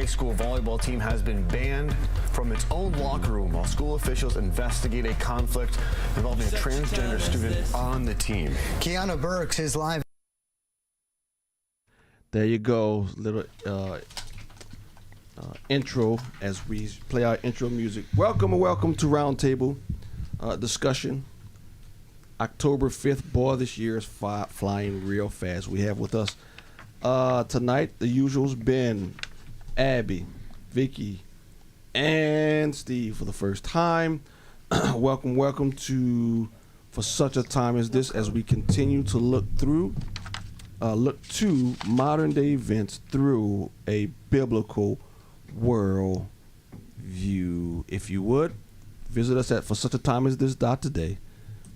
high school volleyball team has been banned from its own locker room while school officials investigate a conflict involving a transgender student on the team. Kiana Burks is live. There you go, little intro as we play our intro music. Welcome to Roundtable Discussion. October 5th, boy, this year is flying real fast. We have with us tonight the usuals: Ben, Abby, Vicki, and Steve for the first time. welcome to For Such a Time as This, as we continue to look to modern day events through a biblical world view. If you would, visit us at forsuchatimesthis.today.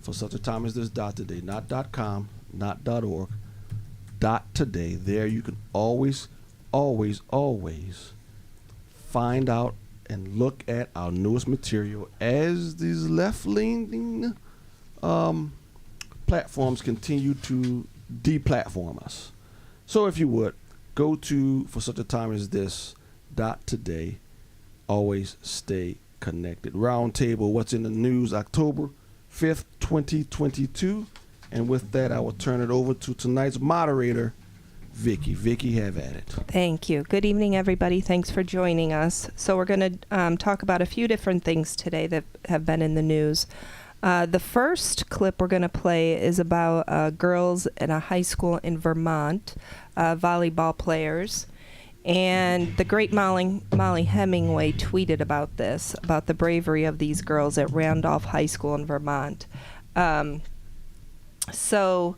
For such a time as this .today, not .com, not .org, .today. There you can always find out and look at our newest material as these left-leaning platforms continue to deplatform us. So if you would, go to For Such a Time as This .today. Always stay connected. Roundtable, what's in the news, October 5th, 2022. And with that, I will turn it over to tonight's moderator, Vicki. Vicki, have at it. Thank you. Good evening, everybody. Thanks for joining us. So we're going to talk about a few different things today that have been in the news. The first clip we're going to play is about girls in a high school in Vermont, volleyball players. And the great Molly Hemingway tweeted about this, about the bravery of these girls at Randolph High School in Vermont. So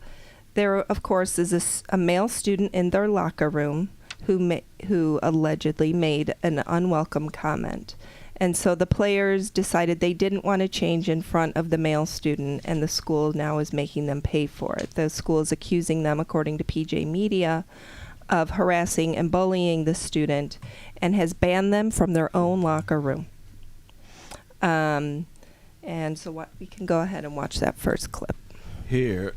there, of course, is a male student in their locker room who allegedly made an unwelcome comment. And so the players decided they didn't want to change in front of the male student, and the school now is making them pay for it. The school is accusing them, according to PJ Media, of harassing and bullying the student, and has banned them from their own locker room. And so we can go ahead and watch that first clip. Here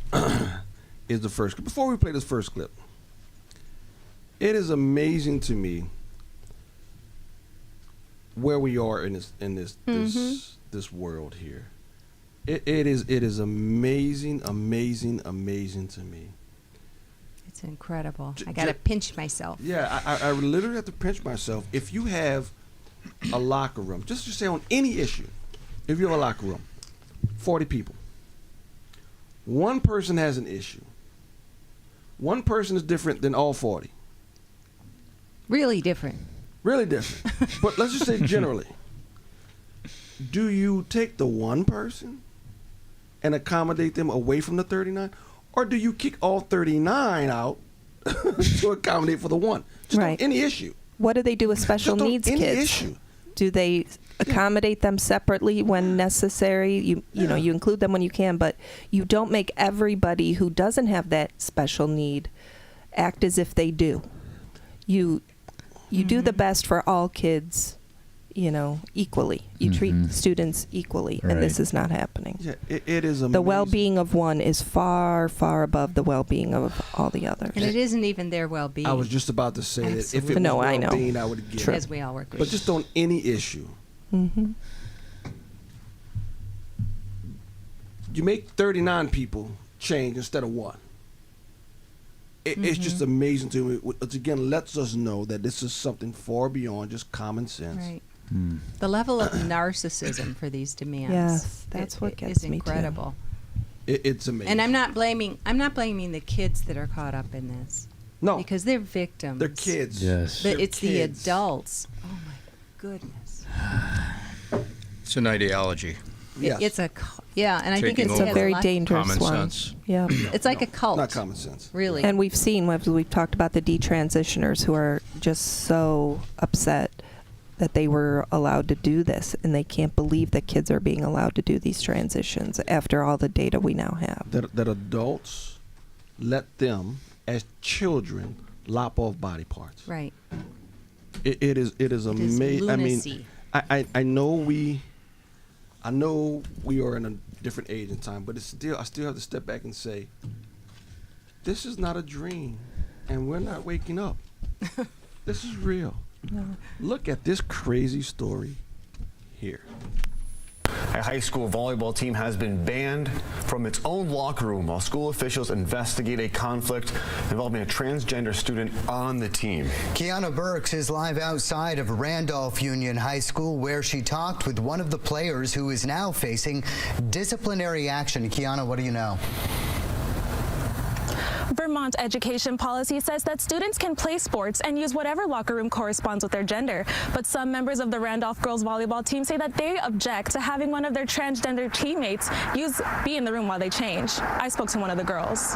is the first clip. Before we play this first clip, it is amazing to me where we are in this world here. It is amazing to me. It's incredible. I got to pinch myself. Yeah, I literally have to pinch myself. If you have a locker room, just to say on any issue, if you have a locker room, 40 people, one person has an issue. One person is different than all 40. Really different. Really different. But let's just say generally, do you take the one person and accommodate them away from the 39? Or do you kick all 39 out to accommodate for the one? Just right. On any issue. What do they do with special needs any kids? Issue. Do they accommodate them separately when necessary? You know, you include them when you can, but you don't make everybody who doesn't have that special need act as if they do. You do the best for all kids, equally. You treat students equally, right. And this is not happening. Yeah, it is amazing. The well-being of one is far, far above the well-being of all the others. And it isn't even their well-being. I was just about to say that if it was I know. well-being, I would get it. As we all work with. But just on any issue. Mm-hmm. You make 39 people change instead of one. It's just amazing to me. It again lets us know that this is something far beyond just common sense. Right. The level of narcissism for these demands. Yes, that's what gets is me too. incredible. It's amazing. And I'm not blaming the kids that are caught up in this. No. Because they're victims. They're kids. Yes. But They're it's the kids. adults. Oh my goodness. It's an ideology. Yes. And I think Taking it's It's a very dangerous common one. sense. Yeah. It's like a cult. Not common sense. Really. And we've talked about the detransitioners who are just so upset that they were allowed to do this, and they can't believe that kids are being allowed to do these transitions after all the data we now have. That adults let them, as children, lop off body parts. Right. It is amazing. I mean, lunacy. I know we are in a different age and time, but I still have to step back and say, this is not a dream, and we're not waking up. This is real. Look at this crazy story here. A high school volleyball team has been banned from its own locker room while school officials investigate a conflict involving a transgender student on the team. Kiana Burks is live outside of Randolph Union High School, where she talked with one of the players who is now facing disciplinary action. Kiana, what do you know? Vermont education policy says that students can play sports and use whatever locker room corresponds with their gender. But some members of the Randolph girls volleyball team say that they object to having one of their transgender teammates be in the room while they change. I spoke to one of the girls.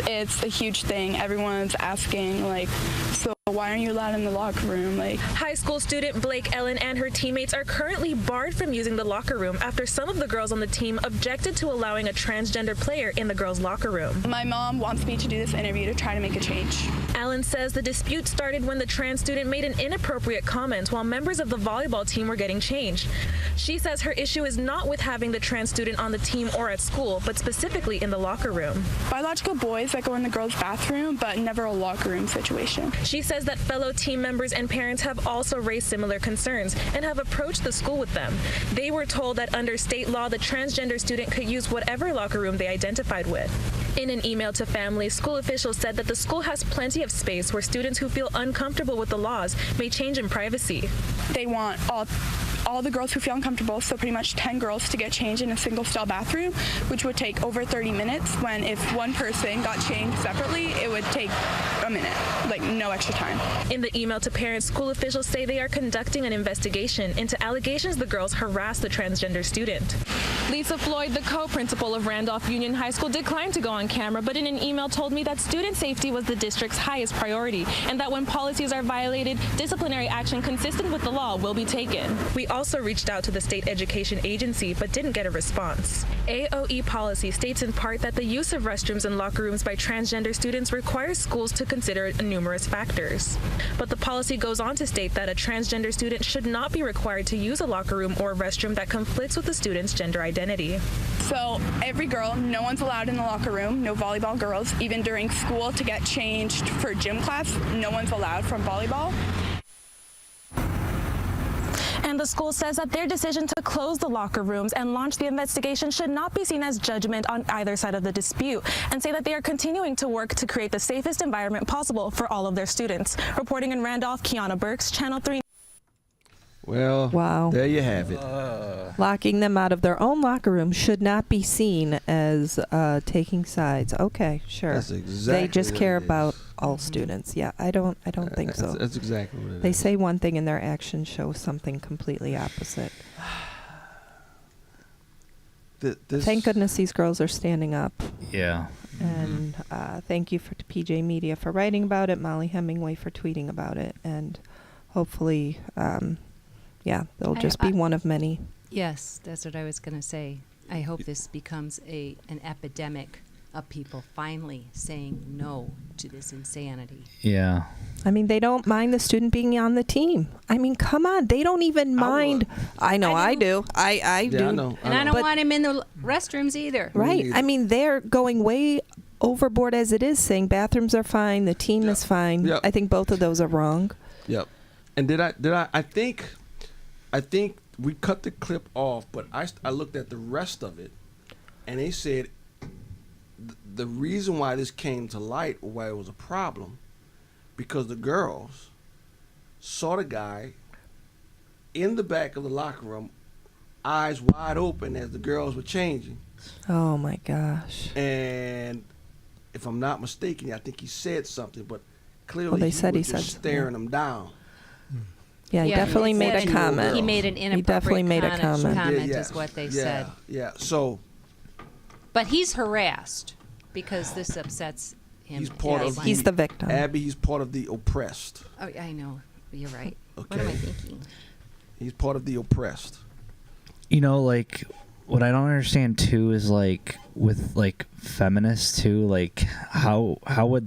It's a huge thing. Everyone's asking, like, so why aren't you allowed in the locker room? Like, High school student Blake Ellen and her teammates are currently barred from using the locker room after some of the girls on the team objected to allowing a transgender player in the girls' locker room. my mom wants me to do this interview to try to make a change. Ellen says the dispute started when the trans student made an inappropriate comment while members of the volleyball team were getting changed. She says her issue is not with having the trans student on the team or at school, but specifically in the locker room. Biological boys that go in the girls' bathroom, but never a locker room situation. She says that fellow team members and parents have also raised similar concerns and have approached the school with them. They were told that under state law, the transgender student could use whatever locker room they identified with. In an email to families, school officials said that the school has plenty of space where students who feel uncomfortable with the laws may change in privacy. They want all the girls who feel uncomfortable, so pretty much 10 girls, to get changed in a single stall bathroom, which would take over 30 minutes, when if one person got changed separately, it would take a minute, like no extra time. In the email to parents, school officials say they are conducting an investigation into allegations the girls harassed the transgender student. Lisa Floyd, the co-principal of Randolph Union High School, declined to go on camera, but in an email told me that student safety was the district's highest priority and that when policies are violated, disciplinary action consistent with the law will be taken. We also reached out to the state education agency but didn't get a response. AOE policy states in part that the use of restrooms and locker rooms by transgender students requires schools to consider numerous factors. But the policy goes on to state that a transgender student should not be required to use a locker room or restroom that conflicts with the student's gender identity. So every girl, no one's allowed in the locker room, no volleyball girls. Even during school to get changed for gym class, no one's allowed from volleyball. And the school says that their decision to close the locker rooms and launch the investigation should not be seen as judgment on either side of the dispute, and say that they are continuing to work to create the safest environment possible for all of their students. Reporting in Randolph, Kiana Burks, Channel 3. Well, Wow. there you have it. Locking them out of their own locker room should not be seen as taking sides. Okay, sure. That's exactly They just what care it is. about all students. Yeah, I don't think so. That's exactly what it is. They say one thing and their actions show something completely opposite. Thank goodness these girls are standing up. Yeah. And thank you to PJ Media for writing about it, Molly Hemingway for tweeting about it, and hopefully, they'll just be one of many. Yes, that's what I was going to say. I hope this becomes an epidemic of people finally saying no to this insanity. Yeah. I mean, they don't mind the student being on the team. I mean, come on. They don't even mind. I know I do. I do. I know. And I don't But- want him in the restrooms either. Right. I mean, they're going way overboard as it is, saying bathrooms are fine, the team is fine. Yep. I think both of those are wrong. Yep. And I think we cut the clip off, but I looked at the rest of it, and they said the reason why this came to light, or why it was a problem, because the girls saw the guy in the back of the locker room, eyes wide open as the girls were changing. Oh, my gosh. And if I'm not mistaken, I think he said something, but clearly Well, they he said was he just said staring them down. Yeah, he definitely he made said a comment. He made an inappropriate definitely made a comment. comment Yeah, is what they yeah, said. Yeah. So But he's harassed because this upsets him. he's part of He's the victim. Abby, he's part of the oppressed. Oh, I know. You're right. What Okay. am I thinking? He's part of the oppressed. You know, like, what I don't understand too is, like, with, like, feminists too, like, how would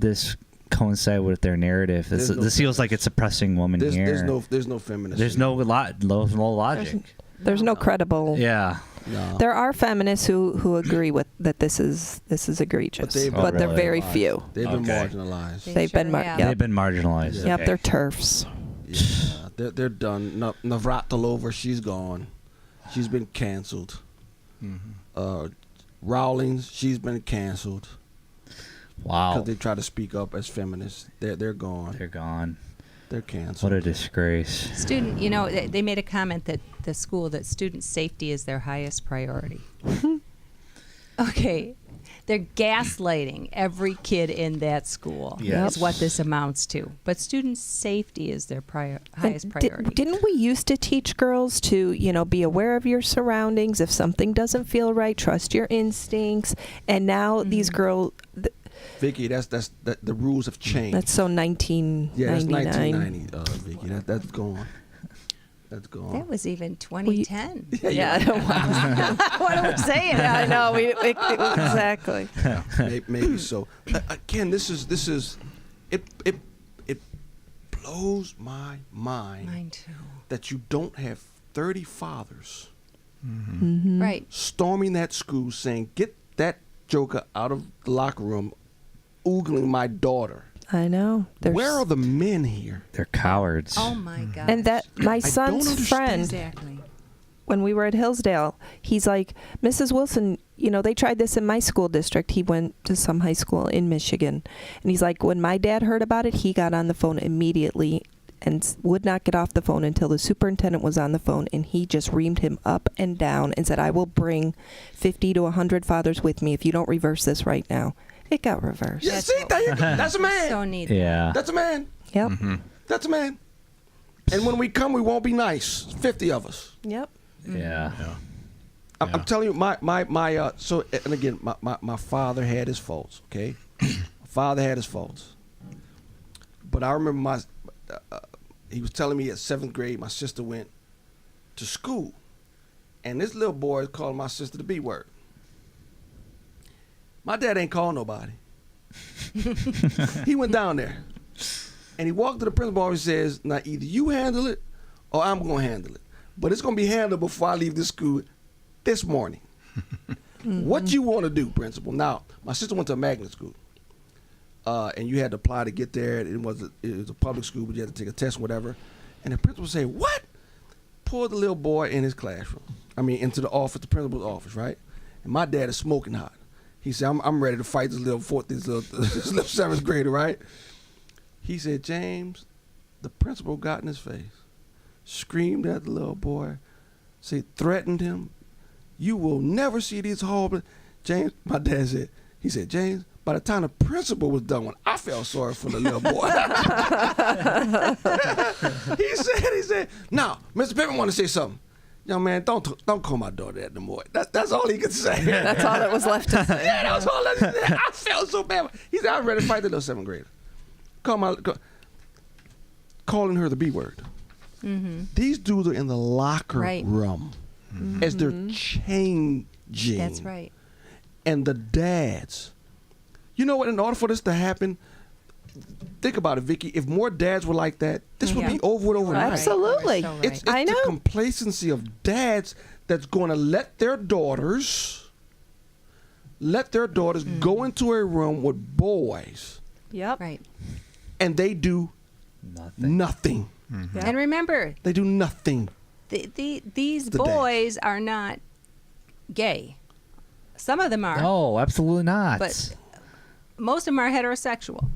this coincide with their narrative? This feels like it's oppressing women here. There's no feminist. There's no logic. There's no credible. Yeah. No. There are feminists who agree with that this is egregious, but they're very few. They've been marginalized. They've been They've been marginalized. Yep, they're turfs. Yeah, they're done. Navratilova, she's gone. She's been canceled. Rawlings, she's been canceled. Wow. Because they try to speak up as feminists. They're gone. They're gone. They're canceled. What a disgrace. Student, they made a comment that the school, that student safety is their highest priority. Okay. They're gaslighting every kid in that school. Yes. Is what this amounts to. But student safety is their highest priority. Didn't we used to teach girls to, be aware of your surroundings? If something doesn't feel right, trust your instincts. And now these girls... Vicki, that's the rules have changed. That's so 1999. Yeah, that's 1990, Vicki. That's gone. That's gone. That was even 2010. Yeah. What am I saying? Yeah, I know. Exactly. Maybe so. Again, this is it blows my mind. Mine too. That you don't have 30 fathers Right. storming that school saying, "Get that joker out of the locker room, oogling my daughter." I know. Where are the men here? They're cowards. Oh my God. And that my son's friend, Exactly. when we were at Hillsdale, he's like, Mrs. Wilson, they tried this in my school district. He went to some high school in Michigan. And he's like, when my dad heard about it, he got on the phone immediately and would not get off the phone until the superintendent was on the phone. And he just reamed him up and down and said, I will bring 50 to 100 fathers with me if you don't reverse this right now. It got reversed. Yeah, see, that's a man. So neat. Yeah. That's a man. Yep. That's a man. And when we come, we won't be nice. 50 of us. Yep. Yeah. I'm telling you, my so, and again, my father had his faults, okay? My father had his faults. But I remember he was telling me at 7th grade, my sister went to school. And this little boy is calling my sister the B word. My dad ain't called nobody. He went down there. And he walked to the principal office and says, now either you handle it or I'm going to handle it. But it's going to be handled before I leave this school this morning. What you want to do, principal? Now, my sister went to a magnet school. And you had to apply to get there. It was a public school, but you had to take a test or whatever. And the principal said, what? Pulled the little boy in his classroom. Into the office, the principal's office, right? And my dad is smoking hot. He said, I'm ready to fight this little 7th grader, right? He said, James, the principal got in his face, screamed at the little boy, threatened him. You will never see these horrible... James, my dad said, James, by the time the principal was done with, I felt sorry for the little boy. He said, now, Mr. Pittman want to say something. Young man, don't call my daughter that no more. That's all he could say. That's all that was left to say. Yeah, that was all that he said. I felt so bad. He said, I'm ready to fight the little 7th grader. Calling her the B word. These dudes are in the locker room as they're changing. That's right. And the dads, you know what, in order for this to happen, think about it, Vicki. If more dads were like that, this would be over with overnight. Absolutely. So right. It's the complacency of dads that's going to let their daughters go into a room with boys. Yep. Right. And they do nothing. Yep. And remember, They do nothing. these The boys are not gay. Some of them are. No, absolutely not. But most of them are heterosexual.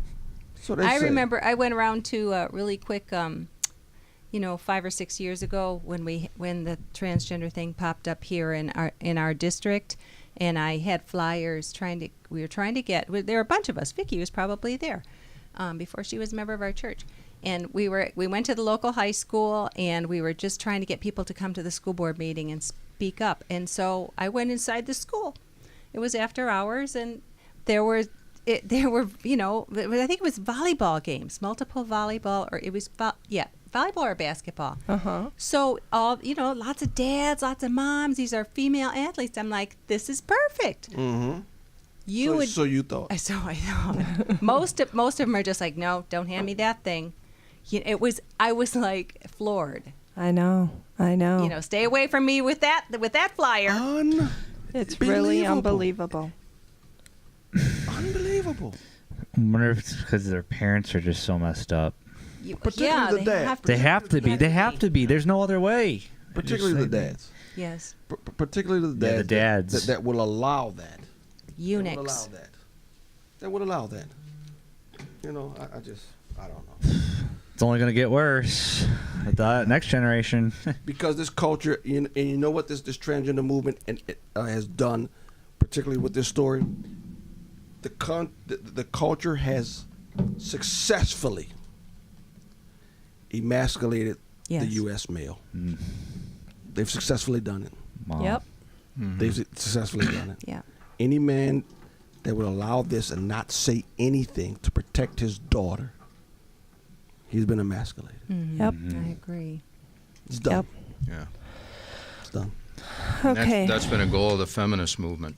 So they I say. remember I went around to really quick, 5 or 6 years ago when the transgender thing popped up here in our district, and I had flyers we were trying to get. There were a bunch of us. Vicki was probably there before she was a member of our church, and we went to the local high school, and we were just trying to get people to come to the school board meeting and speak up. And so I went inside the school. It was after hours, and there were, I think it was volleyball games, multiple volleyball, or it was, volleyball or basketball. So lots of dads, lots of moms. These are female athletes. I'm like, this is perfect. So you thought. So I thought. most of them are just like, no, don't hand me that thing. I was like floored. I know. I know. You know, stay away from me with that flyer. It's really unbelievable. Unbelievable. I wonder if it's because their parents are just so messed up. Particularly the dads. They have to be. They have to be. There's no other way. Particularly the dads. Yes. Particularly the dads. Yeah, the dads. That will allow that. Eunuchs. That would allow that. You know, I don't know. It's only going to get worse with the next generation. Because this culture, and you know what this transgender movement has done, particularly with this story, the culture has successfully emasculated the U.S. male. Mm. They've successfully done it. Wow. Yep. Mm-hmm. They've successfully done it. Yeah. Any man that would allow this and not say anything to protect his daughter, he's been emasculated. Mm-hmm. Yep. I agree. It's done. Yeah. It's done. Okay. That's been a goal of the feminist movement.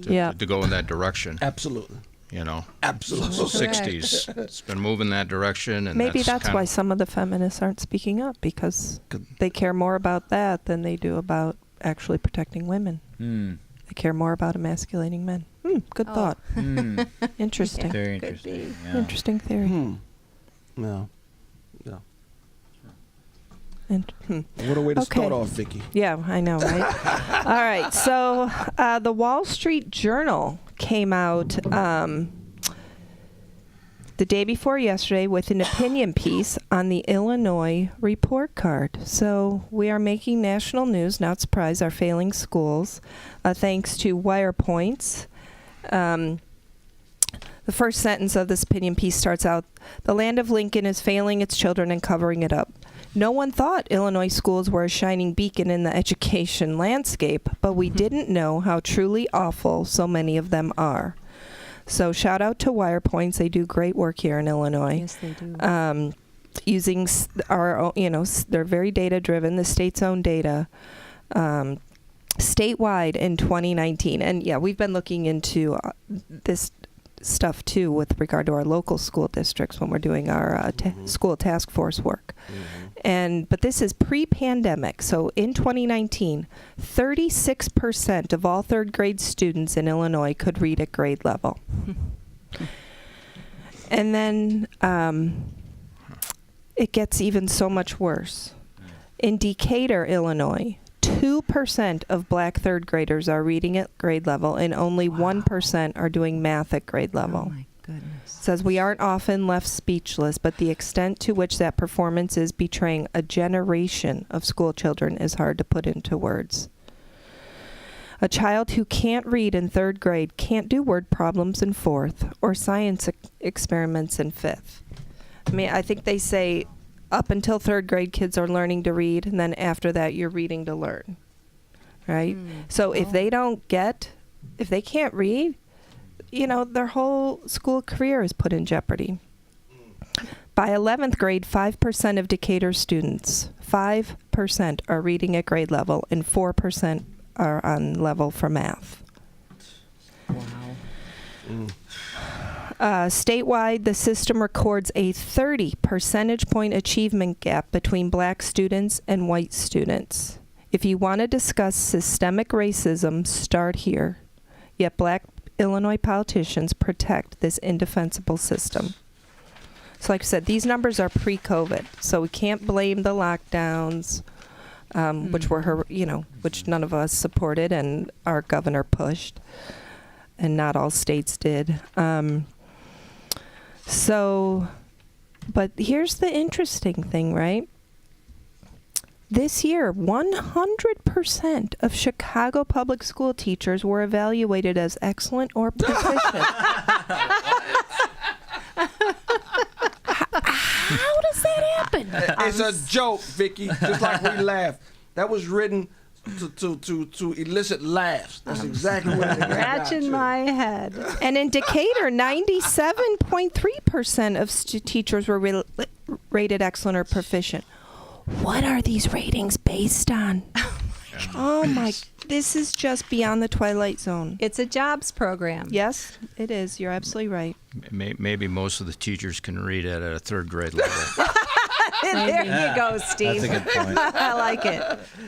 To go in that direction. Absolutely. You know. Absolutely. So 60s. It's been moving that direction, and Maybe that's kinda, why some of the feminists aren't speaking up, because they care more about that than they do about actually protecting women. Mm. They care more about emasculating men. Good thought. Mm. Interesting. Very Could interesting. be. Yeah. Interesting theory. No. What a way to start off, Vicki. Yeah, I know, right? All right. So the Wall Street Journal came out the day before yesterday with an opinion piece on the Illinois report card. So we are making national news, not surprise, our failing schools, thanks to Wire Points. The first sentence of this opinion piece starts out, "The land of Lincoln is failing its children and covering it up. No one thought Illinois schools were a shining beacon in the education landscape, but we didn't know how truly awful so many of them are." So shout out to Wire Points. They do great work here in Illinois. Yes, they do. Using our own, they're very data driven, the state's own data, statewide in 2019. And yeah, we've been looking into this stuff too with regard to our local school districts when we're doing our school task force work. But this is pre-pandemic. So in 2019, 36% of all third grade students in Illinois could read at grade level. And then it gets even so much worse. In Decatur, Illinois, 2% of black third graders are reading at grade level, and only 1% are doing math at grade level. Oh my goodness. Says we aren't often left speechless, but the extent to which that performance is betraying a generation of school children is hard to put into words. A child who can't read in third grade can't do word problems in fourth or science experiments in fifth. I mean, I think they say up until third grade, kids are learning to read, and then after that, you're reading to learn, right? So if they can't read, their whole school career is put in jeopardy. By 11th grade, 5% of Decatur students, 5% are reading at grade level, and 4% are on level for math. Wow. Statewide, the system records a 30 percentage point achievement gap between black students and white students. If you want to discuss systemic racism, start here. Yet black Illinois politicians protect this indefensible system. So like I said, these numbers are pre-COVID, so we can't blame the lockdowns, which none of us supported and our governor pushed, and not all states did. But here's the interesting thing, right? This year, 100% of Chicago public school teachers were evaluated as excellent or proficient. How does that happen? It's a joke, Vicki. Just like we laugh. That was written to elicit laughs. That's exactly what it is. Scratching my head. And in Decatur, 97.3% of teachers were rated excellent or proficient. What are these ratings based on? Oh my, this is just beyond the twilight zone. It's a jobs program. Yes, it is. You're absolutely right. Maybe most of the teachers can read at a third grade level. There you go, Steve. That's a good point. I like it.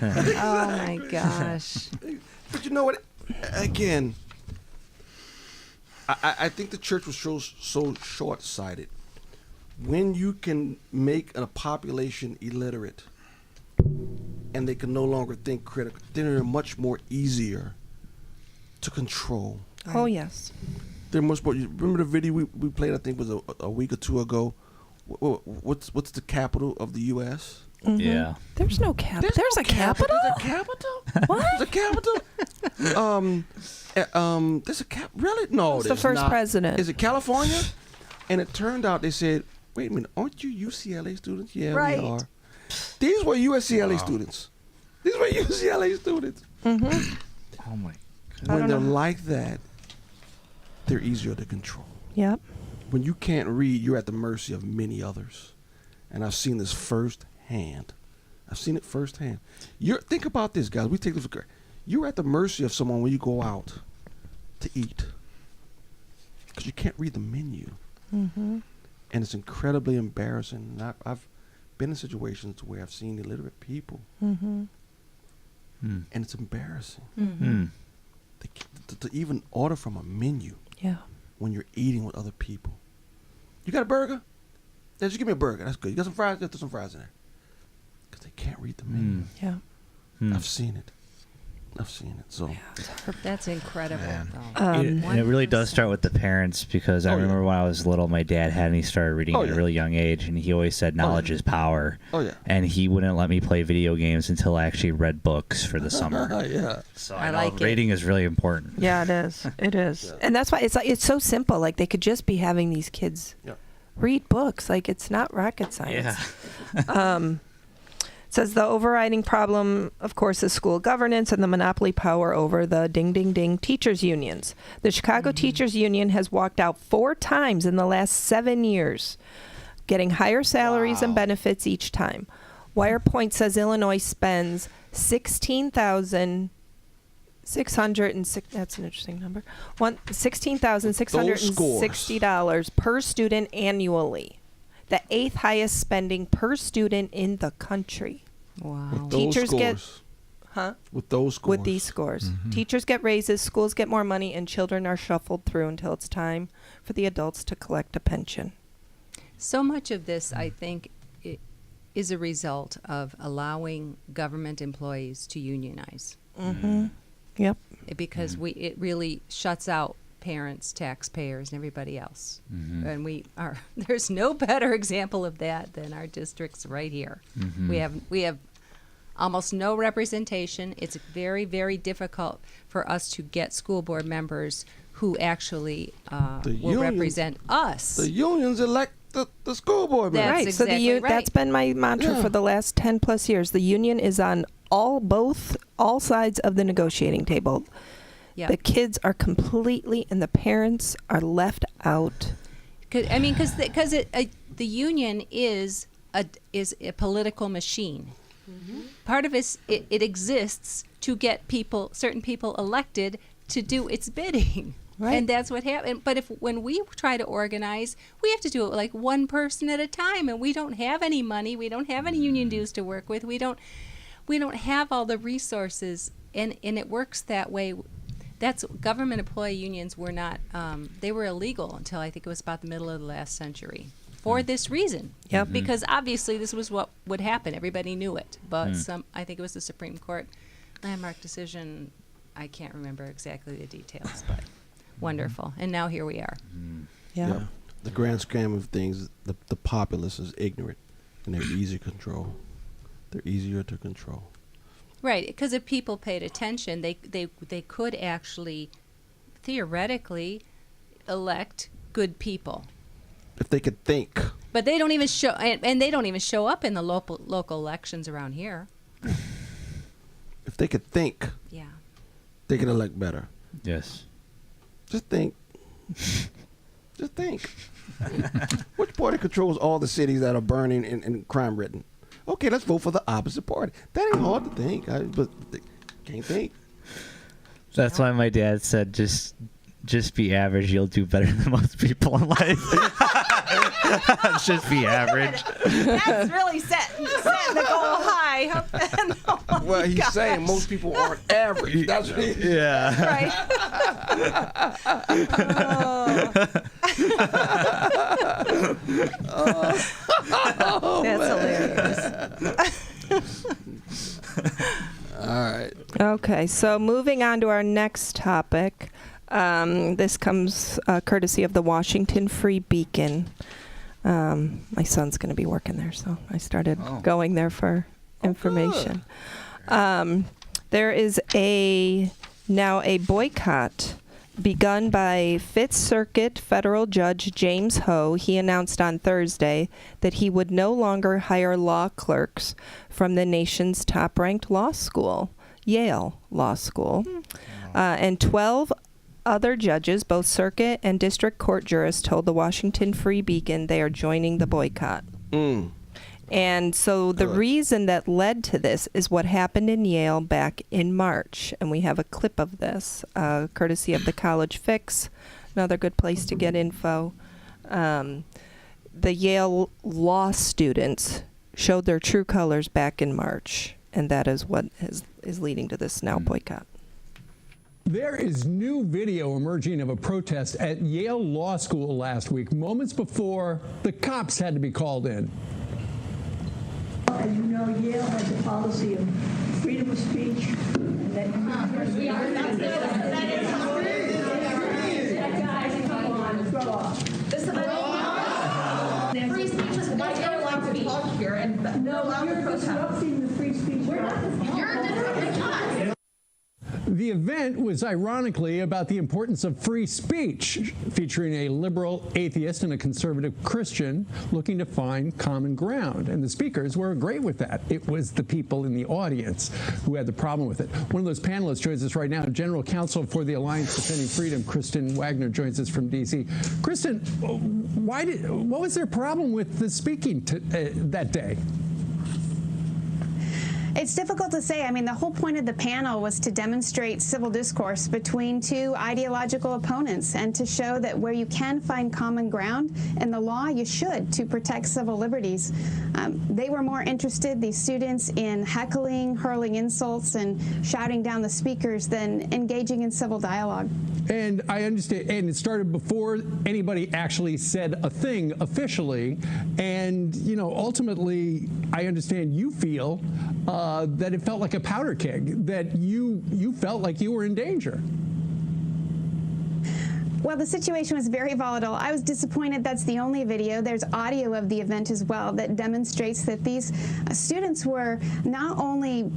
Oh my gosh. But you know what? Again, I think the church was so short-sighted. When you can make a population illiterate and they can no longer think critically, then they're much more easier to control. Oh, yes. They're much more. You remember the video we played, I think it was a week or two ago? What's the capital of the U.S.? Mm-hmm. Yeah. There's no capital. There's a capital? There's a capital? What? There's a capital? There's a cap. Really? No, Who's the there's first not. president? Is it California? And it turned out they said, wait a minute, aren't you UCLA students? Yeah, Right. we are. These were USCLA students. These were UCLA students. Mm-hmm. Oh my. When they're like that, they're easier to control. Yep. When you can't read, you're at the mercy of many others. And I've seen this firsthand. I've seen it firsthand. Think about this, guys. We take this for granted. You're at the mercy of someone when you go out to eat because you can't read the menu. Mm-hmm. And it's incredibly embarrassing. And I've been in situations where I've seen illiterate people. Mm-hmm. And it's embarrassing. Mm-hmm. To even order from a menu Yeah. when you're eating with other people. You got a burger? Yeah, just give me a burger. That's good. You got some fries? Just throw some fries in there. Because they can't read the menu. Yeah. I've seen it. So That's incredible. though. And it really does start with the parents, because I remember when I was little, my dad had me started reading at a really young age, and he always said knowledge is power. Oh, yeah. And he wouldn't let me play video games until I actually read books for the summer. Yeah. So I know like it. reading is really important. Yeah, it is. It is. And that's why it's so simple. Like, they could just be having these kids read books. Like, it's not rocket science. Yeah. Says the overriding problem, of course, is school governance and the monopoly power over the ding teachers unions. The Chicago Teachers Union has walked out 4 times in the last 7 years, getting higher salaries and benefits each time. Wirepoint says Illinois spends $16,606. That's an interesting number. $16,660 per student annually. The 8th highest spending per student in the country. Wow. Teachers get with those scores. With these scores. Teachers get raises, schools get more money, and children are shuffled through until it's time for the adults to collect a pension. So much of this, I think, is a result of allowing government employees to unionize. Mm-hmm. Yep. Because it really shuts out parents, taxpayers, and everybody else. And there's no better example of that than our districts right here. We have almost no representation. It's very, very difficult for us to get school board members who actually will represent us. The unions elect the school board members. Right. Exactly So that's been my mantra for the last 10 plus years. The union is on all sides of the negotiating table. Yeah. The kids are completely, and the parents are left out. Because the union is a political machine. Part of it exists to get certain people elected to do its bidding. Right. And that's what happened. But when we try to organize, we have to do it like one person at a time, and we don't have any money. We don't have any union dues to work with. We don't have all the resources, and it works that way. That's government employee unions were not. They were illegal until I think it was about the middle of the last century. For this reason, because obviously this was what would happen. Everybody knew it, but I think it was the Supreme Court landmark decision. I can't remember exactly the details, but wonderful. And now here we are. Yeah. The grand scheme of things, the populace is ignorant, and they're easy to control. They're easier to control. Right, because if people paid attention, they could actually, theoretically, elect good people. If they could think. But they don't even show, and they don't even show up in the local elections around here. If they could think, they could elect better. Yes. Just think. Just think. Which party controls all the cities that are burning and crime-ridden? Okay, let's vote for the opposite party. That ain't hard to think, but can't think. That's why my dad said, just be average. You'll do better than most people in life. Just be average. That's really setting the goal high. Well, he's saying most people aren't average. That's what he, Yeah. Right. That's hilarious. all right. Okay, so moving on to our next topic. This comes courtesy of the Washington Free Beacon. My son's going to be working there, so I started going there for information. There is now a boycott begun by Fifth Circuit federal judge James Ho. He announced on Thursday that he would no longer hire law clerks from the nation's top-ranked law school, Yale Law School. And 12 other judges, both circuit and district court jurists, told the Washington Free Beacon they are joining the boycott. And so the reason that led to this is what happened in Yale back in March. And we have a clip of this, courtesy of the College Fix, another good place to get info. The Yale law students showed their true colors back in March, and that is what is leading to this now boycott. There is new video emerging of a protest at Yale Law School last week, moments before the cops had to be called in. As you know, Yale has a policy of freedom of speech. And that guys, come on, grow up. Free speech is not allowed to talk here and no allowed to protest. Disrupting the free speech. You're disrupting us. The event was ironically about the importance of free speech, featuring a liberal atheist and a conservative Christian looking to find common ground. And the speakers were great with that. It was the people in the audience who had the problem with it. One of those panelists joins us right now, General Counsel for the Alliance Defending Freedom, Kristen Wagner, joins us from D.C. Kristen, what was their problem with the speaking that day? It's difficult to say. I mean, the whole point of the panel was to demonstrate civil discourse between two ideological opponents and to show that where you can find common ground in the law, you should, to protect civil liberties. They were more interested, these students, in heckling, hurling insults, and shouting down the speakers than engaging in civil dialogue. And I understand, and it started before anybody actually said a thing officially. And, you know, ultimately, I understand you feel that it felt like a powder keg, that you felt like you were in danger. Well, the situation was very volatile. I was disappointed that's the only video. There's audio of the event as well that demonstrates that these students were not only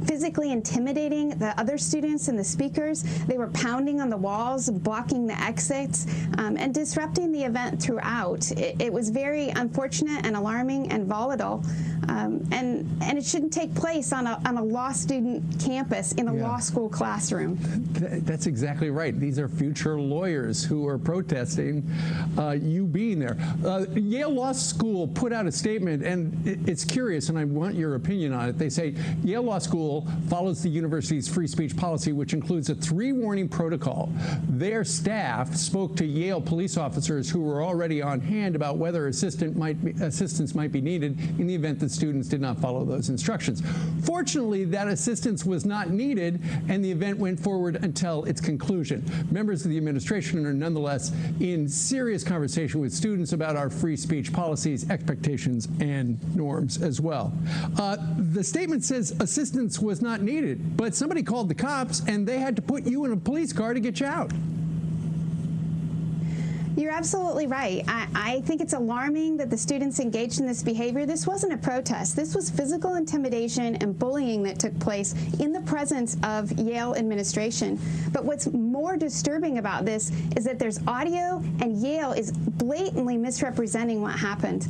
physically intimidating the other students and the speakers, they were pounding on the walls, blocking the exits, and disrupting the event throughout. It was very unfortunate and alarming and volatile, and it shouldn't take place on a law student campus in a law school classroom. That's exactly right. These are future lawyers who are protesting you being there. Yale Law School put out a statement, and it's curious, and I want your opinion on it. They say Yale Law School follows the university's free speech policy, which includes a 3-warning protocol. Their staff spoke to Yale police officers who were already on hand about whether assistance might be needed in the event that students did not follow those instructions. Fortunately, that assistance was not needed, and the event went forward until its conclusion. Members of the administration are nonetheless in serious conversation with students about our free speech policies, expectations, and norms as well. The statement says assistance was not needed, but somebody called the cops and they had to put you in a police car to get you out. You're absolutely right. I think it's alarming that the students engaged in this behavior. This wasn't a protest. This was physical intimidation and bullying that took place in the presence of Yale administration. But what's more disturbing about this is that there's audio and Yale is blatantly misrepresenting what happened.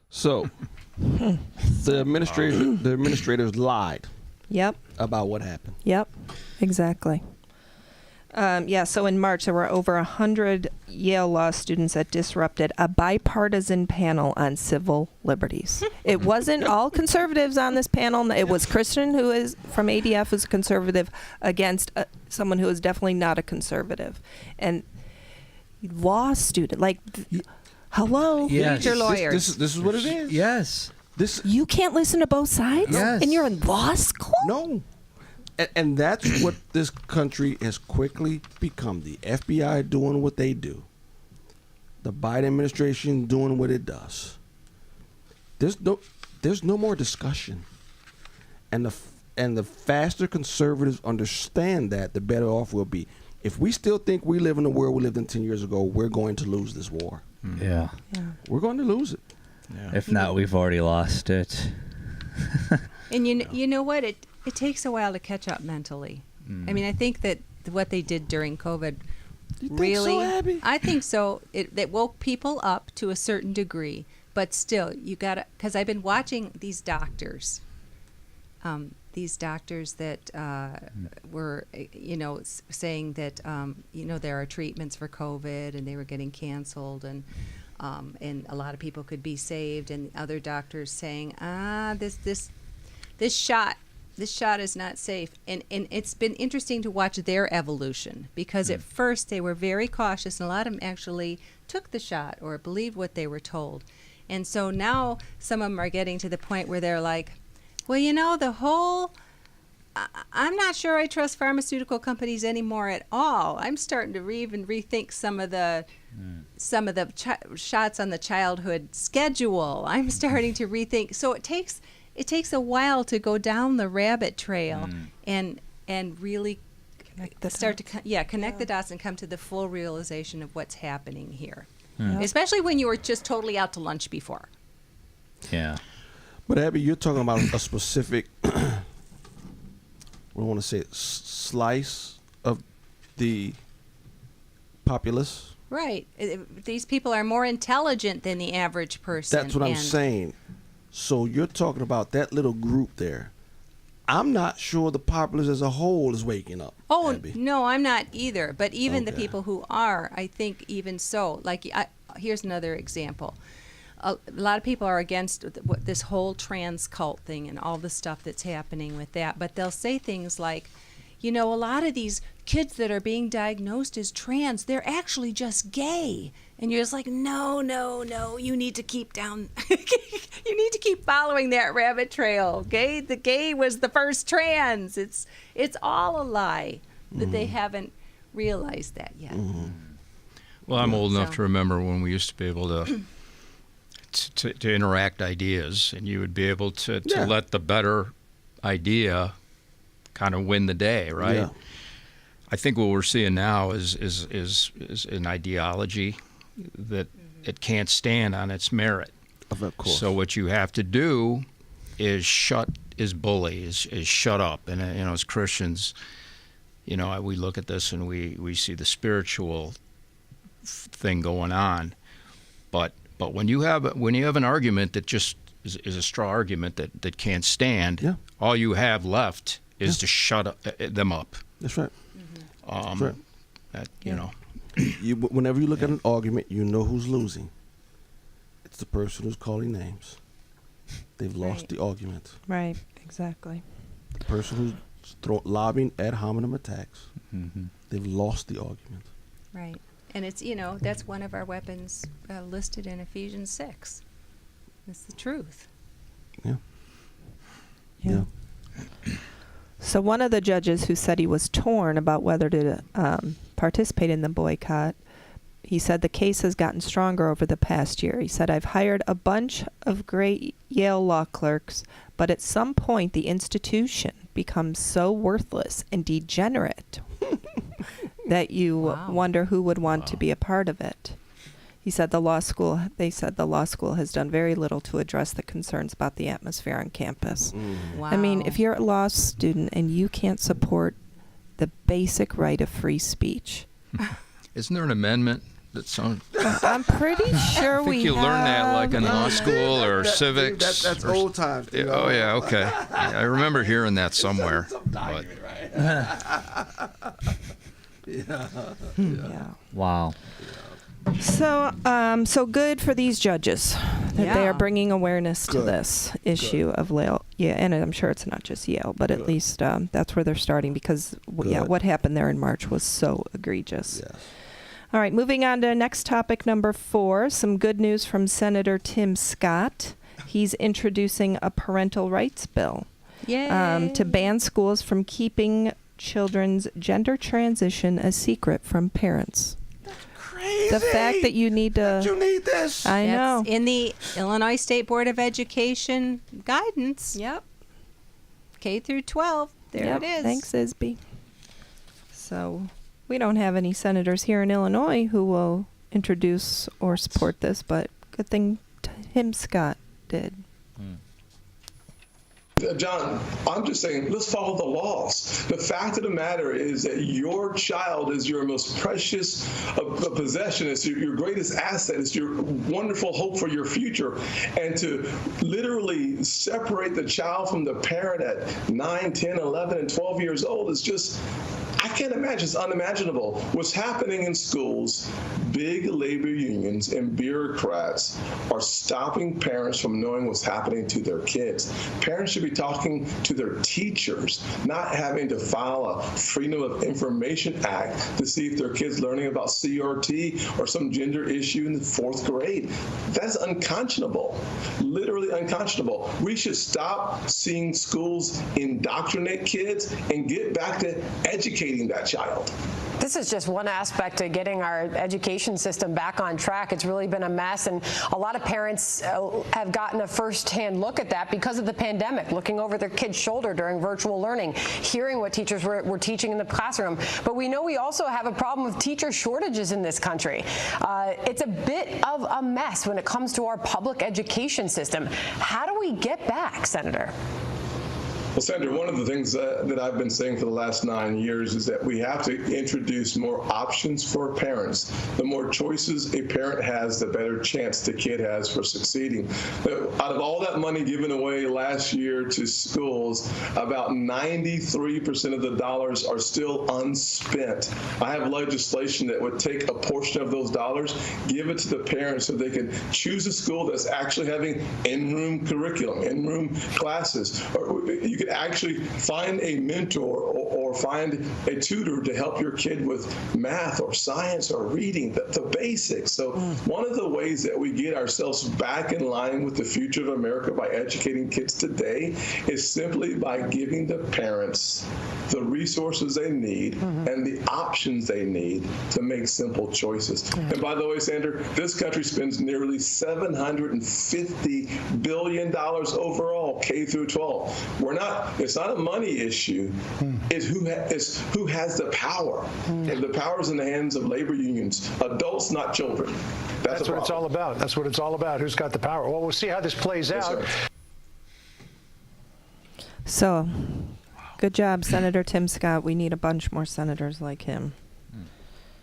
So the administrators lied. Yep. About what happened. Yep, exactly. So in March, there were over 100 Yale law students that disrupted a bipartisan panel on civil liberties. It wasn't all conservatives on this panel. It was Christian, who is from ADF, who's a conservative, against someone who is definitely not a conservative. And law student, Hello? Yes. Future lawyers. This is what it is. Yes. You can't listen to both sides? Yes. And you're in law school? No. And that's what this country has quickly become. The FBI doing what they do. The Biden administration doing what it does. There's no more discussion. And the faster conservatives understand that, the better off we'll be. If we still think we live in the world we lived in 10 years ago, we're going to lose this war. Yeah. We're going to lose it. Yeah. If not, we've already lost it. And you know what? It takes a while to catch up mentally. I mean, I think that what they did during COVID really, so, Abby? I think so. It woke people up to a certain degree, but still, you gotta. Because I've been watching these doctors that were, saying that there are treatments for COVID, and they were getting canceled, and a lot of people could be saved, and other doctors saying, this shot is not safe. And it's been interesting to watch their evolution, because at first they were very cautious, and a lot of them actually took the shot or believed what they were told. And so now some of them are getting to the point where they're like, well, I'm not sure I trust pharmaceutical companies anymore at all. I'm starting to even rethink some of the shots on the childhood schedule. I'm starting to rethink. So it takes a while to go down the rabbit trail and really connect the dots and come to the full realization of what's happening here. Especially when you were just totally out to lunch before. Yeah. But Abby, you're talking about a specific, I want to say, slice of the populace. Right. These people are more intelligent than the average person. That's what I'm saying. So you're talking about that little group there. I'm not sure the populace as a whole is waking up. Oh, Abby. no, I'm not either. But even the people who are, I think even so. Like, here's another example. A lot of people are against this whole trans cult thing and all the stuff that's happening with that. But they'll say things like, a lot of these kids that are being diagnosed as trans, they're actually just gay. And you're just like, no, you need to keep down, you need to keep following that rabbit trail. The gay was the first trans. It's all a lie, that they haven't realized that yet. Well, I'm old enough to remember when we used to be able to interact ideas, and you would be able to let the better idea kind of win the day, right? Yeah. I think what we're seeing now is an ideology that it can't stand on its merit. Of course. So what you have to do is shut up. And as Christians, we look at this and we see the spiritual thing going on, but when you have an argument that just is a straw argument that can't stand, all you have left is to shut them up. That's right. That's right. Whenever you look at an argument, you know who's losing. It's the person who's calling names. They've lost the argument. Right, exactly. The person who's lobbing ad hominem attacks, they've lost the argument. Right. And it's, that's one of our weapons listed in Ephesians 6. It's the truth. Yeah. So one of the judges who said he was torn about whether to participate in the boycott, he said the case has gotten stronger over the past year. He said, I've hired a bunch of great Yale law clerks, but at some point the institution becomes so worthless and degenerate that you wonder who would want to be a part of it. He said they said the law school has done very little to address the concerns about the atmosphere on campus. Wow. I mean, if you're a law student and you can't support the basic right of free speech. Isn't there an amendment that sounds... I'm pretty sure I think you learned that like in law school or civics. That's old times. Oh, yeah, okay. I remember hearing that somewhere. Yeah. Wow. So good for these judges that they are bringing awareness to this issue of Yale. Yeah, and I'm sure it's not just Yale, but at least that's where they're starting, because what happened there in March was so egregious. Yes. All right, moving on to next topic, number 4, some good news from Senator Tim Scott. He's introducing a parental rights bill to ban schools from keeping children's gender transition a secret from parents. Crazy. The fact that you need to... You need this. I know. In the Illinois State Board of Education guidance. Yep. K through 12. There it is. Thanks, Isby. So we don't have any senators here in Illinois who will introduce or support this, but good thing Tim Scott did. John, I'm just saying, let's follow the laws. The fact of the matter is that your child is your most precious possession. It's your greatest asset. It's your wonderful hope for your future. And to literally separate the child from the parent at 9, 10, 11, and 12 years old is just, I can't imagine. It's unimaginable. What's happening in schools, big labor unions and bureaucrats are stopping parents from knowing what's happening to their kids. Parents should be talking to their teachers, not having to file a Freedom of Information Act to see if their kid's learning about CRT or some gender issue in the 4th grade. That's unconscionable, literally unconscionable. We should stop seeing schools indoctrinate kids and get back to educating that child. This is just one aspect of getting our education system back on track. It's really been a mess, and a lot of parents have gotten a first-hand look at that because of the pandemic, looking over their kid's shoulder during virtual learning, hearing what teachers were teaching in the classroom. But we know we also have a problem with teacher shortages in this country. It's a bit of a mess when it comes to our public education system. How do we get back, Senator? Well, Senator, one of the things that I've been saying for the last 9 years is that we have to introduce more options for parents. The more choices a parent has, the better chance the kid has for succeeding. Out of all that money given away last year to schools, about 93% of the dollars are still unspent. I have legislation that would take a portion of those dollars, give it to the parents so they can choose a school that's actually having in-room curriculum, in-room classes. Or you could actually find a mentor or find a tutor to help your kid with math or science or reading, the basics. So one of the ways that we get ourselves back in line with the future of America by educating kids today is simply by giving the parents the resources they need and the options they need to make simple choices. And by the way, Sandra, this country spends nearly $750 billion overall, K through 12. It's not a money issue. It's who has the power. And the power is in the hands of labor unions, adults, not children. That's what it's all about. That's what it's all about. Who's got the power? Well, we'll see how this plays out. So, good job, Senator Tim Scott. We need a bunch more senators like him.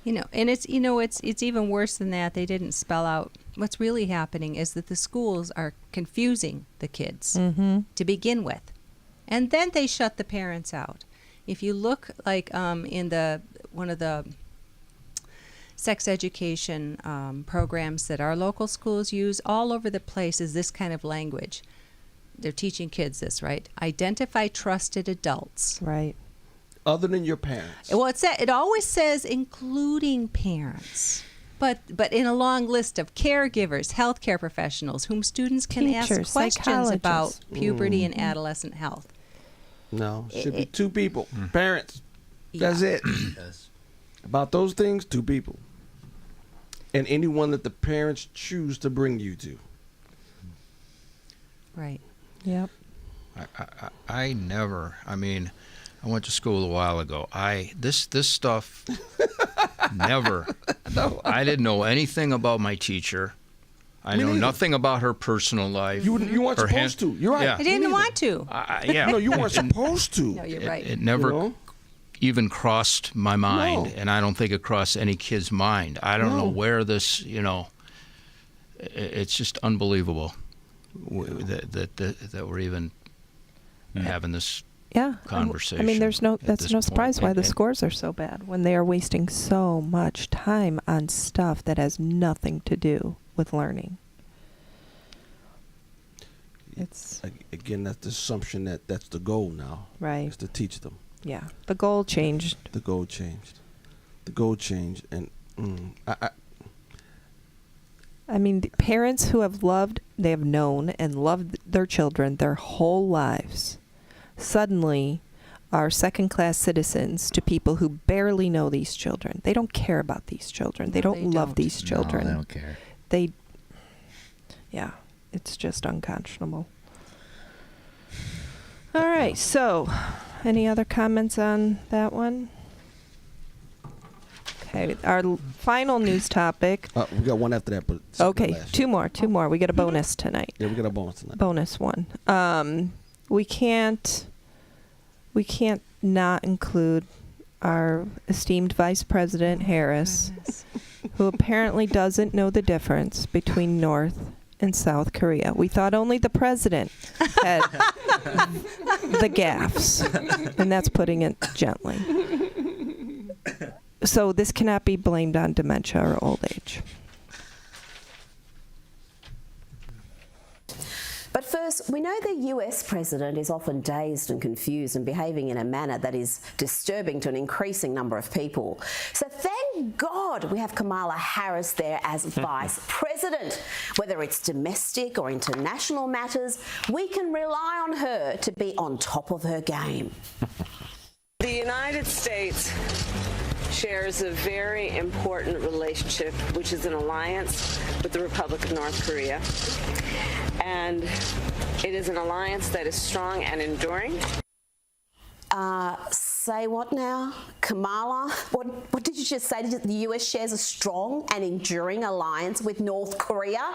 And it's even worse than that. They didn't spell out what's really happening is that the schools are confusing the kids to begin with. And then they shut the parents out. If you look like in one of the sex education programs that our local schools use all over the place is this kind of language. They're teaching kids this, right? Identify trusted adults. Right. Other than your parents. Well, it always says including parents. But in a long list of caregivers, healthcare professionals, whom students can Teachers, ask questions about puberty and adolescent health. No, it should be 2 people. Parents. That's it. Yes. About those things, 2 people. And anyone that the parents choose to bring you to. Right. Yep. I went to school a while ago. This stuff never. No. I didn't know anything about my teacher. I know nothing about her personal life. You weren't supposed to. You're right. Yeah. I didn't want to. Yeah. No, you weren't supposed to. No, you're right. It never even crossed my mind, and I don't think it crossed any kid's mind. I don't know where this, it's just unbelievable that we're even having this conversation. That's no surprise why the scores are so bad when they are wasting so much time on stuff that has nothing to do with learning. It's again, that's the assumption that that's the goal now. Right. Is to teach them. Yeah. The goal changed. And I mean, the parents who have known and loved their children their whole lives, suddenly are second-class citizens to people who barely know these children. They don't care about these children. They don't love these children. No, they don't care. Yeah, it's just unconscionable. All right, so any other comments on that one? Okay, our final news topic. We got one after that, but okay, two more. We got a bonus tonight. Yeah, we got a bonus tonight. Bonus one. We can't not include our esteemed Vice President Harris, who apparently doesn't know the difference between North and South Korea. We thought only the president had the gaffes, and that's putting it gently. So this cannot be blamed on dementia or old age. But first, we know the US president is often dazed and confused and behaving in a manner that is disturbing to an increasing number of people. So thank God we have Kamala Harris there as vice president. Whether it's domestic or international matters, we can rely on her to be on top of her game. The United States shares a very important relationship, which is an alliance with the Republic of North Korea. And it is an alliance that is strong and enduring. Say what now? Kamala? What did you just say? The US shares a strong and enduring alliance with North Korea?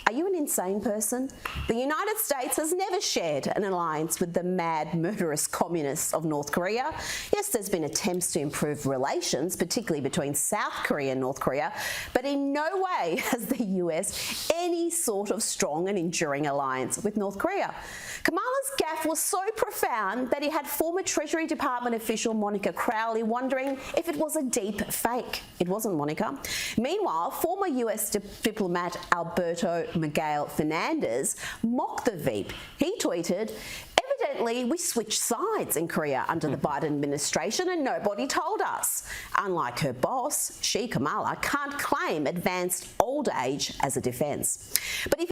Are you an insane person? The United States has never shared an alliance with the mad, murderous communists of North Korea. Yes, there's been attempts to improve relations, particularly between South Korea and North Korea, but in no way has the US any sort of strong and enduring alliance with North Korea. Kamala's gaffe was so profound that he had former Treasury Department official Monica Crowley wondering if it was a deep fake. It wasn't, Monica. Meanwhile, former US diplomat Alberto Miguel Fernandez mocked the Veep. He tweeted, "Evidently, we switched sides in Korea under the Biden administration and nobody told us." Unlike her boss, she, Kamala, can't claim advanced old age as a defense. But if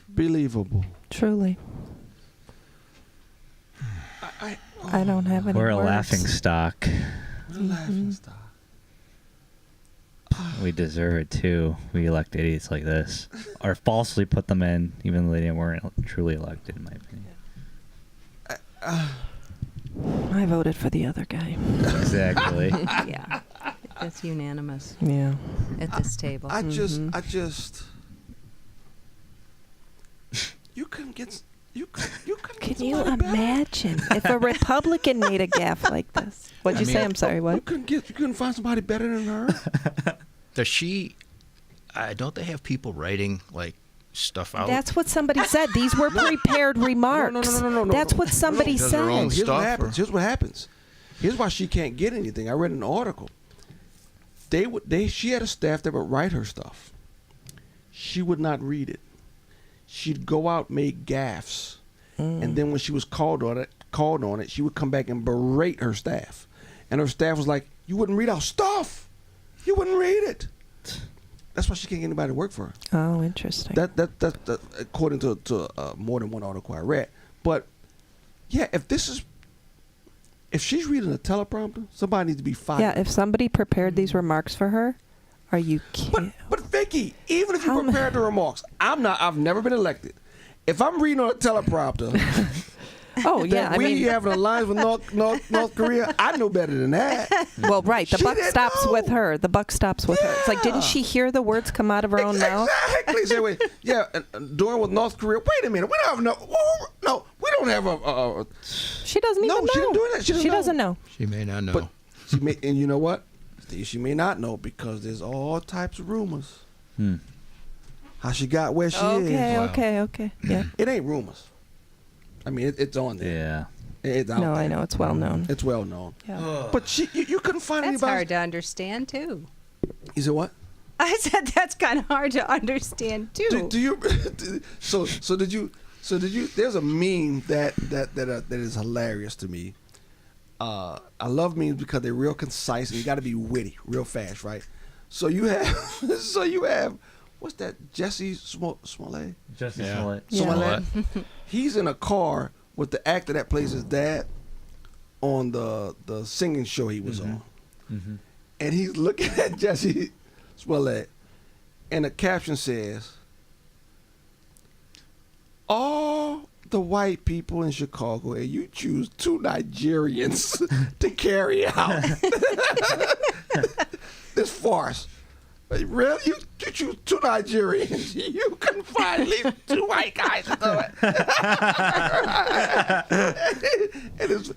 unbelievable. Truly. I don't have any We're a words. laughing stock. We're a laughing stock. We deserve it too. We elect idiots like this, or falsely put them in, even though they weren't truly elected, in my opinion. I voted for the other guy. Exactly. Yeah, that's unanimous. Yeah. At this table. I just, you couldn't get, you couldn't. Can you imagine if a Republican made a gaffe like this? What'd you say? I'm sorry. What? You couldn't find somebody better than her. Does she? Don't they have people writing like stuff out? That's what somebody said. These were prepared remarks. No. That's what somebody Does said. her own Here's what stuff, happens. Here's what happens. Here's why she can't get anything. I read an article. She had a staff that would write her stuff. She would not read it. She'd go out, make gaffes, and then when she was called on it, she would come back and berate her staff, and her staff was like, "You wouldn't read our stuff. You wouldn't read it." That's why she can't get anybody to work for her. Oh, interesting. That according to more than one article I read. But yeah, if she's reading a teleprompter, somebody needs to be fired. Yeah, if somebody prepared these remarks for her, are you kidding? But Vicki, even if you prepared the remarks, I've never been elected. If I'm reading on a teleprompter, oh yeah, we have an alliance with North Korea, I know better than that. Well, right, the She buck didn't stops know. with her. The buck stops with her. It's like, didn't she hear the words come out of her own mouth? Exactly. So, wait, yeah, doing with North Korea. Wait a minute, we don't have we don't have a. She doesn't even know. She didn't do that. She doesn't know. She may not know. But and you know what? She may not know because there's all types of rumors. How she got where she is. Okay. Yeah. It ain't rumors. I mean, it's on there. Yeah. It's out No, there. I know. It's well known. It's well known. Yeah. But you couldn't find That's anybody. hard to understand, too. You said what? I said that's kind of hard to understand, too. Do you? So did you? There's a meme that is hilarious to me. I love memes because they're real concise and you got to be witty real fast, right? So you have, what's that? Jesse Smollett? Jesse Smollett. Smollett. He's in a car with the actor that plays his dad on the singing show he was on. Mm-hmm. And he's looking at Jesse Smollett, and the caption says, all the white people in Chicago, and you choose 2 Nigerians to carry out this farce. Like, really? You choose 2 Nigerians? You couldn't find at least 2 white guys to do it. And it's,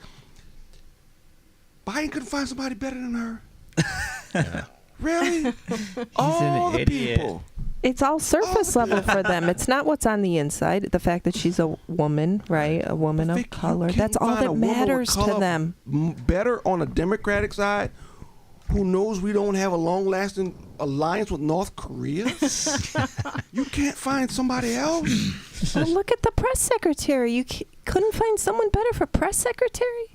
Biden couldn't find somebody better than her. Yeah. Really? All the people. It's all surface level for them. It's not what's on the inside. The fact that she's a woman, right? A woman of color. That's all that matters to them. Better on the Democratic side, who knows we don't have a long-lasting alliance with North Korea? You can't find somebody else? Well, look at the press secretary. You couldn't find someone better for press secretary?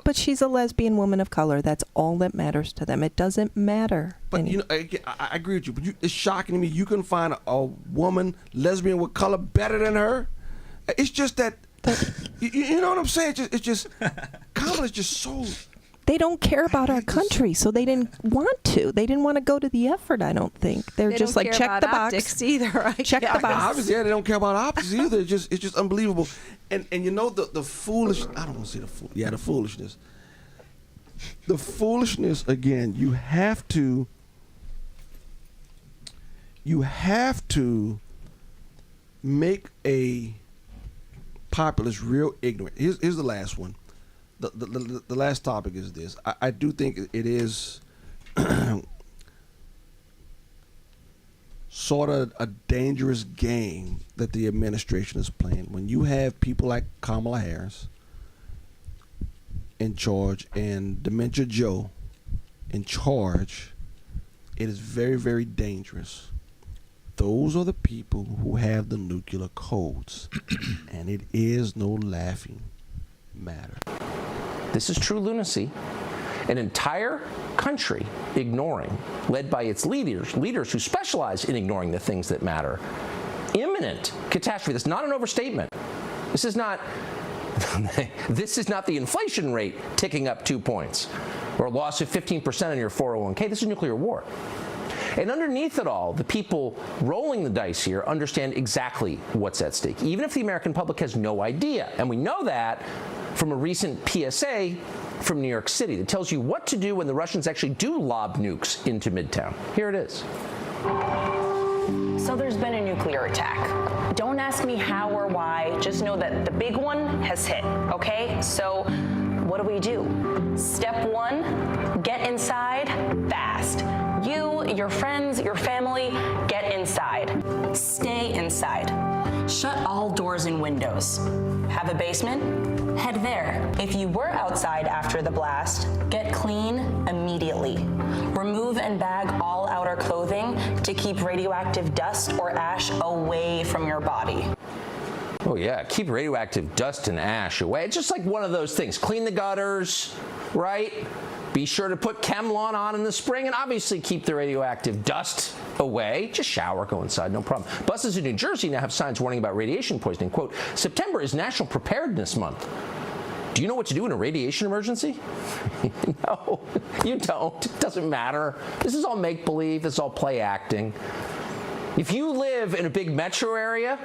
But she's a lesbian woman of color. That's all that matters to them. It doesn't matter. But, you know, I agree with you, but it's shocking to me you couldn't find a woman, lesbian with color better than her. It's just that, you know what I'm saying? It's just Kamala's just so... They don't care about our country, so they didn't want to. They didn't want to go to the effort, I don't think. They're just like, check the box. Either, right? Check the box. Obviously, yeah, they don't care about optics either. It's just unbelievable. And you know the foolish. I don't want to say the fool. Yeah, the foolishness. The foolishness again. You have to make a populace real ignorant. Here's the last one. The last topic is this. I do think it is sort of a dangerous game that the administration is playing. When you have people like Kamala Harris in charge and Dementia Joe in charge, it is very, very dangerous. Those are the people who have the nuclear codes, and it is no laughing matter. This is true lunacy. An entire country ignoring, led by its leaders who specialize in ignoring the things that matter. Imminent catastrophe. That's not an overstatement. This is not the inflation rate ticking up 2 points or a loss of 15% on your 401k. This is nuclear war. And underneath it all, the people rolling the dice here understand exactly what's at stake, even if the American public has no idea. And we know that from a recent PSA from New York City that tells you what to do when the Russians actually do lob nukes into Midtown. Here it is. So there's been a nuclear attack. Don't ask me how or why, just know that the big one has hit, okay? So what do? Step 1, get inside fast. You, your friends, your family, get inside. Stay inside. Shut all doors and windows. Have a basement? Head there. If you were outside after the blast, get clean immediately. Remove and bag all outer clothing to keep radioactive dust or ash away from your body. Oh yeah, keep radioactive dust and ash away. It's just like one of those things. Clean the gutters, right? Be sure to put Chemlon on in the spring and obviously keep the radioactive dust away. Just shower, go inside, no problem. Buses in New Jersey now have signs warning about radiation poisoning. Quote, September is National Preparedness Month. Do you know what to do in a radiation emergency? No, you don't. It doesn't matter. This is all make-believe. This is all play acting. If you live in a big metro area,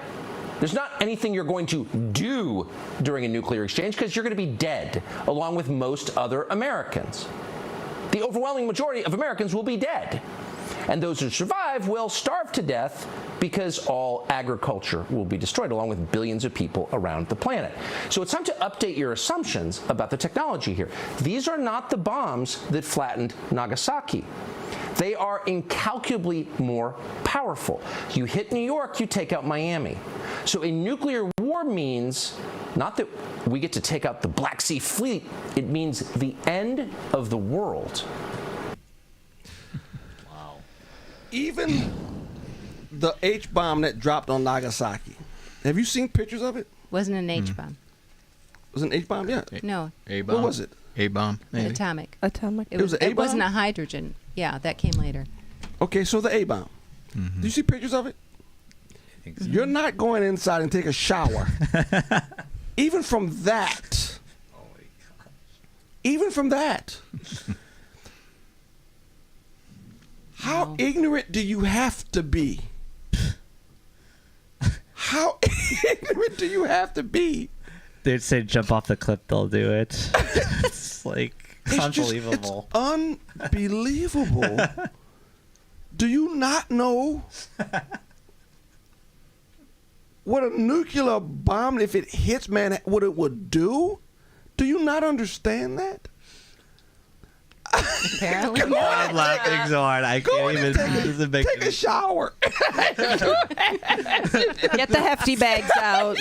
there's not anything you're going to do during a nuclear exchange because you're going to be dead, along with most other Americans. The overwhelming majority of Americans will be dead. And those who survive will starve to death because all agriculture will be destroyed, along with billions of people around the planet. So it's time to update your assumptions about the technology here. These are not the bombs that flattened Nagasaki. They are incalculably more powerful. You hit New York, you take out Miami. So a nuclear war means not that we get to take out the Black Sea Fleet, it means the end of the world. Wow. Even the H-bomb that dropped on Nagasaki, have you seen pictures of it? Wasn't an H-bomb. Was it an H-bomb? Yeah. No. A-bomb. What was it? A-bomb, maybe? Atomic. Atomic. It was an A-bomb? wasn't a hydrogen. Yeah, that came later. Okay, so the A-bomb. Mm-hmm. Do you see pictures of it? You're not going inside and take a shower. Even from that. Oh my gosh. Even from that. How ignorant do you have to be? How ignorant do you have to be? They'd say jump off the cliff, they'll do it. It's like unbelievable. It's unbelievable. Do you not know what a nuclear bomb, if it hits, man, what it would do? Do you not understand that? Apparently Come on, I'm laughing so hard. I can't even. Take a shower. Get the hefty bags out.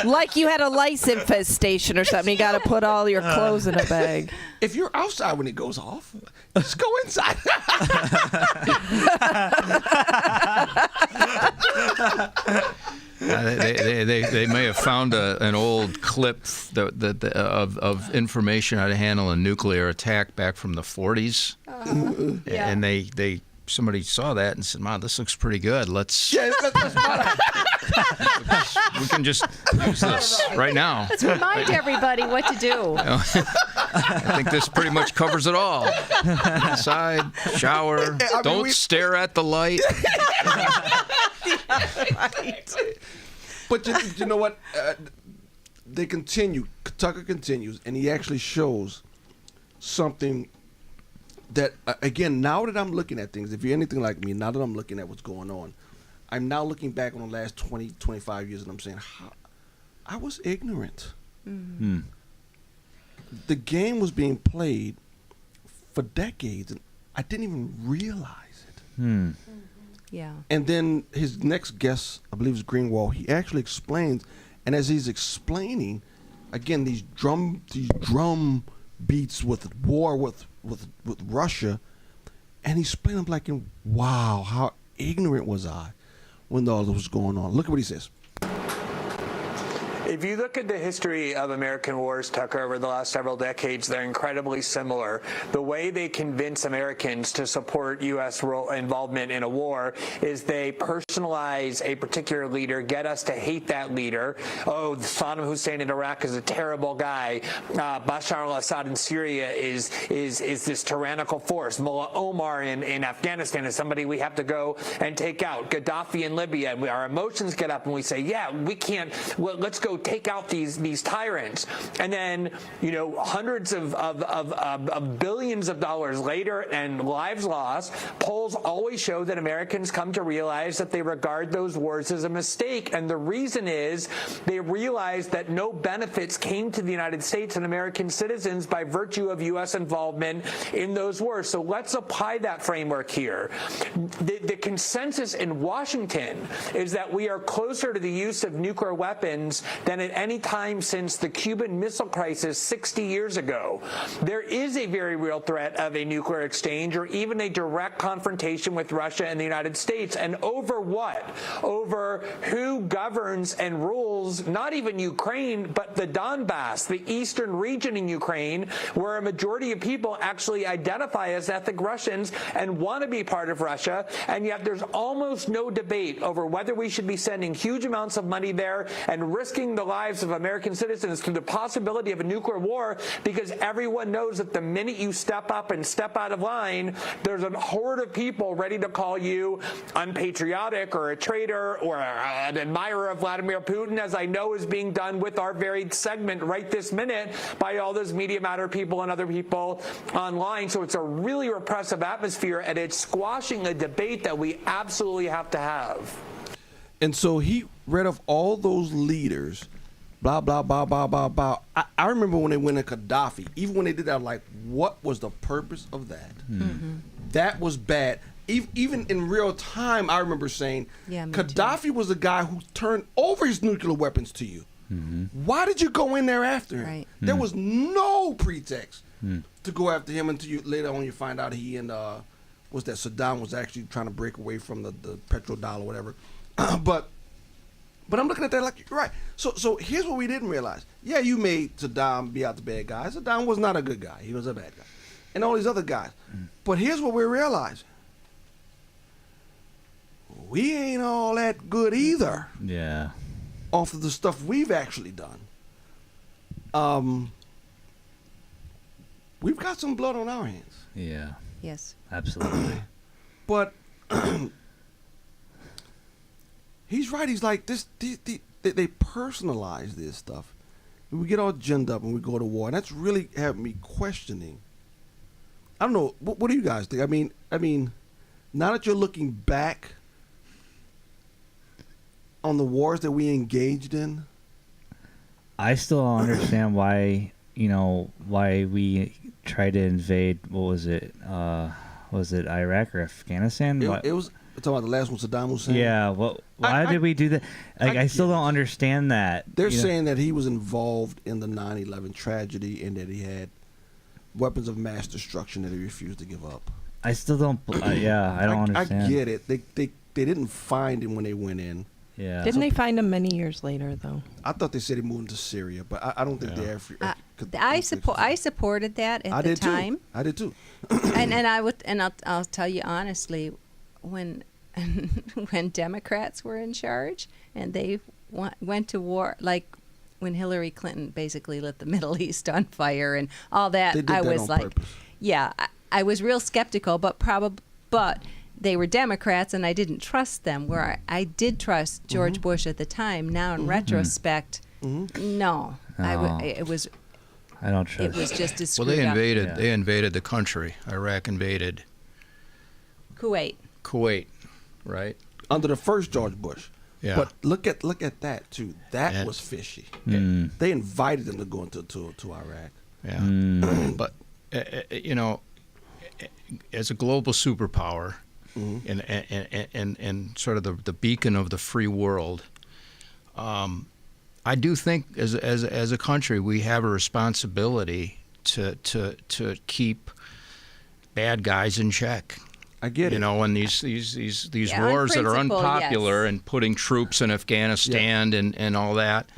Like you had a lice infestation or something. You got to put all your clothes in a bag. If you're outside when it goes off, just go inside. They may have found an old clip of information how to handle a nuclear attack back from the 40s, and somebody saw that and said, "Mom, this looks pretty good. Let's we can just use this right now." Let's remind everybody what to do. I think this pretty much covers it all. Inside, shower, don't stare at the light. But you know what? They continue. Tucker continues, and he actually shows something that, again, now that I'm looking at things, if you're anything like me, now that I'm looking at what's going on, I'm now looking back on the last 20, 25 years, and I'm saying, I was ignorant. Mm. The game was being played for decades, and I didn't even realize it. Hmm. Yeah. And then his next guest, I believe is Greenwald, he actually explains, and as he's explaining, again, these drum beats with war with Russia, and he's explaining like, wow, how ignorant was I when all this was going on. Look at what he says. If you look at the history of American wars, Tucker, over the last several decades, they're incredibly similar. The way they convince Americans to support U.S. involvement in a war is they personalize a particular leader, get us to hate that leader. Oh, Saddam Hussein in Iraq is a terrible guy. Bashar al-Assad in Syria is this tyrannical force. Mullah Omar in Afghanistan is somebody we have to go and take out. Gaddafi in Libya. Our emotions get up and we say, yeah, we can't. Well, let's go take out these tyrants, and then hundreds of billions of dollars later and lives lost. Polls always show that Americans come to realize that they regard those wars as a mistake, and the reason is they realize that no benefits came to the United States and American citizens by virtue of U.S. involvement in those wars. So let's apply that framework here. The consensus in Washington is that we are closer to the use of nuclear weapons than at any time since the Cuban Missile Crisis 60 years ago. There is a very real threat of a nuclear exchange or even a direct confrontation with Russia and the United States. And over what? Over who governs and rules not even Ukraine, but the Donbass, the eastern region in Ukraine, where a majority of people actually identify as ethnic Russians and want to be part of Russia. And yet there's almost no debate over whether we should be sending huge amounts of money there and risking the lives of American citizens through the possibility of a nuclear war, because everyone knows that the minute you step up and step out of line, there's a horde of people ready to call you unpatriotic or a traitor or an admirer of Vladimir Putin, as I know is being done with our very segment right this minute by all those Media Matter people and other people online. So it's a really repressive atmosphere, and it's squashing a debate that we absolutely have to have. And so he read off all those leaders, blah, blah, blah, blah, blah, blah. I remember when they went to Gaddafi, even when they did that, I'm like, what was the purpose of that? Mm-hmm. That was bad. Even in real time, I remember saying, Gaddafi was the guy who turned over his nuclear weapons to you. Mm-hmm. Why did you go in there after him? Right. There was no pretext to go after him until you later on you find out he and Saddam was actually trying to break away from the petrodollar or whatever. But But I'm looking at that like, right. So here's what we didn't realize. Yeah, you made Saddam be out the bad guy. Saddam was not a good guy. He was a bad guy. And all these other guys. But here's what we realized. We ain't all that good either. Yeah. Off of the stuff we've actually done. We've got some blood on our hands. Yeah. Yes. Absolutely. But he's right. He's like this. They personalize this stuff. We get all ginned up and we go to war, and that's really having me questioning. I don't know. What do you guys think? I mean, now that you're looking back on the wars that we engaged in, I still don't understand why we tried to invade. What was it? Was it Iraq or Afghanistan? it was. Talking about the last one, Saddam Hussein. Yeah. Well, why did we do that? Like, I still don't understand that. They're saying that he was involved in the 9/11 tragedy and that he had weapons of mass destruction that he refused to give up. I still don't. I don't understand. I get it. They didn't find him when they went in. Yeah. Didn't they find him many years later, though? I thought they said he moved to Syria, but I don't think they ever. I supported that at the time. I did too. I'll tell you honestly, when Democrats were in charge and they went to war, like when Hillary Clinton basically lit the Middle East on fire and all that, They did I that was on like, purpose. yeah, I was real skeptical, but they were Democrats and I didn't trust them. Where I did trust George Bush at the time. Now in retrospect, no, it was. I don't trust. It was just as Well, they invaded. They invaded the country. Iraq invaded Kuwait, right? Under the first George Bush. Yeah. But look at that too. That was fishy. They invited them to go to Iraq. Yeah. But as a global superpower, and sort of the beacon of the free world, I do think as a country we have a responsibility to keep bad guys in check. I get it. And these wars that are unpopular and putting troops in Afghanistan and all that,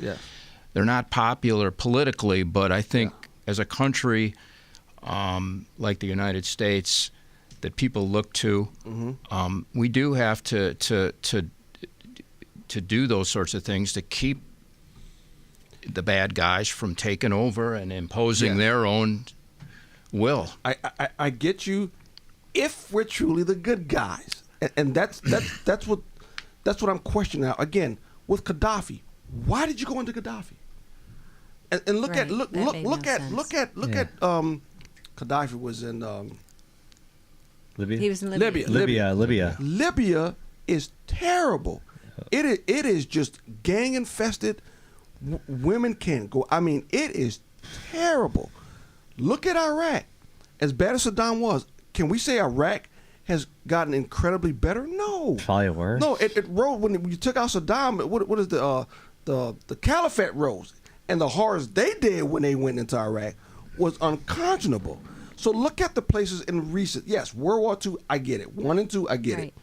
they're not popular politically, but I think as a country like the United States that people look to, we do have to do those sorts of things to keep the bad guys from taking over and imposing their own will. I get you. If we're truly the good guys, and that's what I'm questioning now. Again, with Gaddafi, why did you go into Gaddafi? And look at Gaddafi was in Libya. He was in Libya. Libya is terrible. It is just gang infested. Women can't go. I mean, it is terrible. Look at Iraq. As bad as Saddam was, can we say Iraq has gotten incredibly better? No. Probably worse. No, it rose when you took out Saddam. What is the caliphate rose, and the horrors they did when they went into Iraq was unconscionable. So look at the places in recent. Yes, World War II, I get it. 1 and 2, I get it.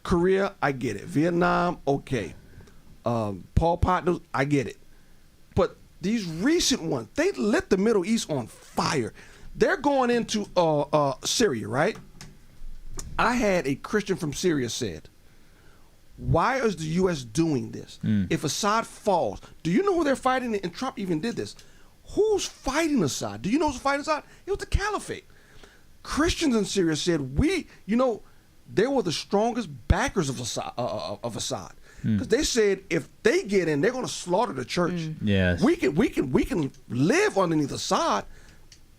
Korea, I get it. Vietnam, okay. Pol Pot, I get it. But these recent ones, they lit the Middle East on fire. They're going into Syria, right? I had a Christian from Syria said, why is the U.S. doing this? If Assad falls, do you know who they're fighting? And Trump even did this. Who's fighting Assad? Do you know who's fighting Assad? It was the caliphate. Christians in Syria said, they were the strongest backers of Assad. Because they said if they get in, they're going to slaughter the church. Yes. We can live underneath Assad.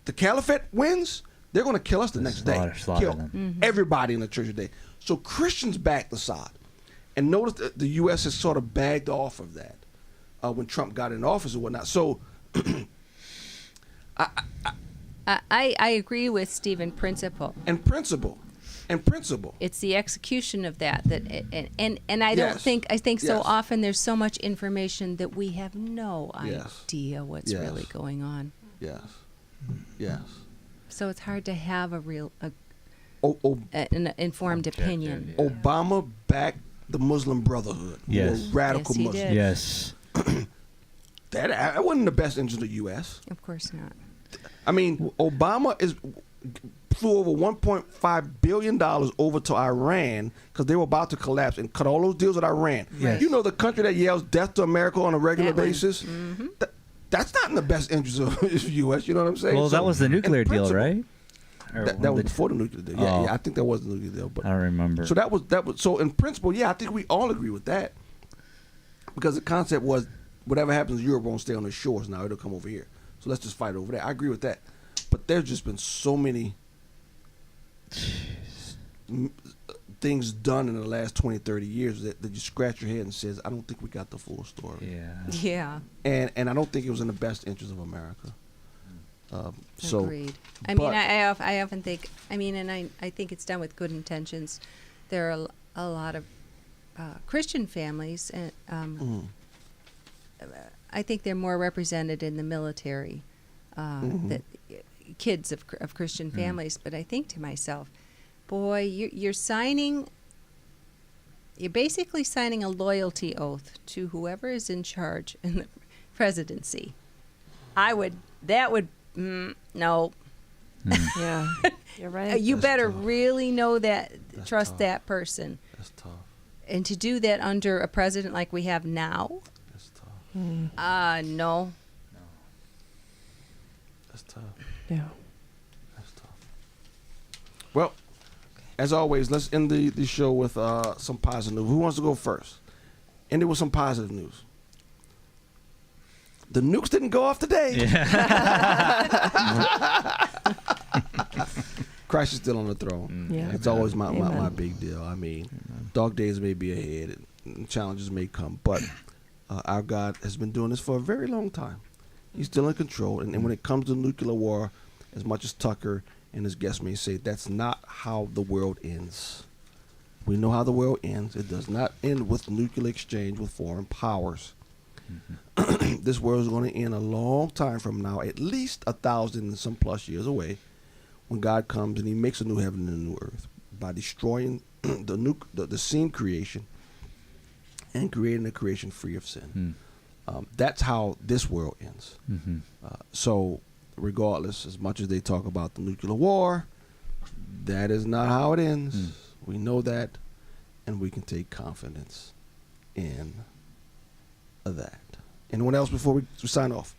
The caliphate wins, they're going to kill us the next day. Kill everybody in the church today. So Christians backed Assad. And notice that the U.S. has sort of bagged off of that when Trump got in office and whatnot. So I agree with Steve in principle. And principle. It's the execution of that and I don't think so often there's so much information that we have no idea what's really going on. Yes. So it's hard to have a real an informed opinion. Obama backed the Muslim Brotherhood. who Yes. were radical Yes, he Muslims. did. Yes. That wasn't the best interest of the U.S. Of course not. I mean, Obama flew over $1.5 billion over to Iran because they were about to collapse and cut all those deals with Iran. Yes. You know, the country that yells death to America on a regular That one. basis? Mm-hmm. That's not in the best interest of the U.S., you know what I'm saying? Well, that was the nuclear deal, right? Or That one was of the- before the nuclear deal. Yeah, Oh. yeah, I think that was the nuclear deal. But I don't remember. So that was so in principle, yeah, I think we all agree with that. Because the concept was whatever happens in Europe won't stay on the shores now, it'll come over here. So let's just fight over there. I agree with that. But there's just been so many things done in the last 20, 30 years that you scratch your head and says, I don't think we got the full story. Yeah. And I don't think it was in the best interest of America. So, Agreed. I mean, I often think, I mean, and I think it's done with good intentions. There are a lot of Christian families, and I think they're more represented in the military, that kids of Christian families. But I think to myself, boy, you're basically signing a loyalty oath to whoever is in charge in the presidency. No. Yeah, you're right. You That's better tough. really know that, That's trust tough. that person. That's tough. And to do that under a president like we have now, That's tough. no. That's tough. Yeah. That's tough. Well, as always, let's end the show with some positive news. Who wants to go first? End it with some positive news. The nukes didn't go off today. Christ is still on the throne. Yeah. It's always my Amen. big deal. I mean, dark days may be ahead and challenges may come, but our God has been doing this for a very long time. He's still in control. And when it comes to nuclear war, as much as Tucker and his guests may say, that's not how the world ends. We know how the world ends. It does not end with nuclear exchange with foreign powers. This world is going to end a long time from now, at least 1,000 and some plus years away, when God comes and he makes a new heaven and a new earth by destroying the sin creation and creating a creation free of sin. That's how this world ends. So regardless, as much as they talk about the nuclear war, that is not how it ends. We know that, and we can take confidence in that. Anyone else before we sign off?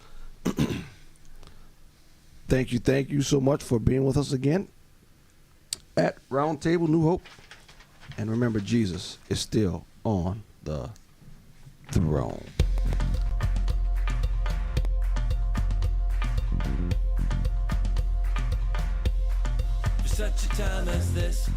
Thank you so much for being with us again at Roundtable New Hope. And remember, Jesus is still on the throne. For such a time as this,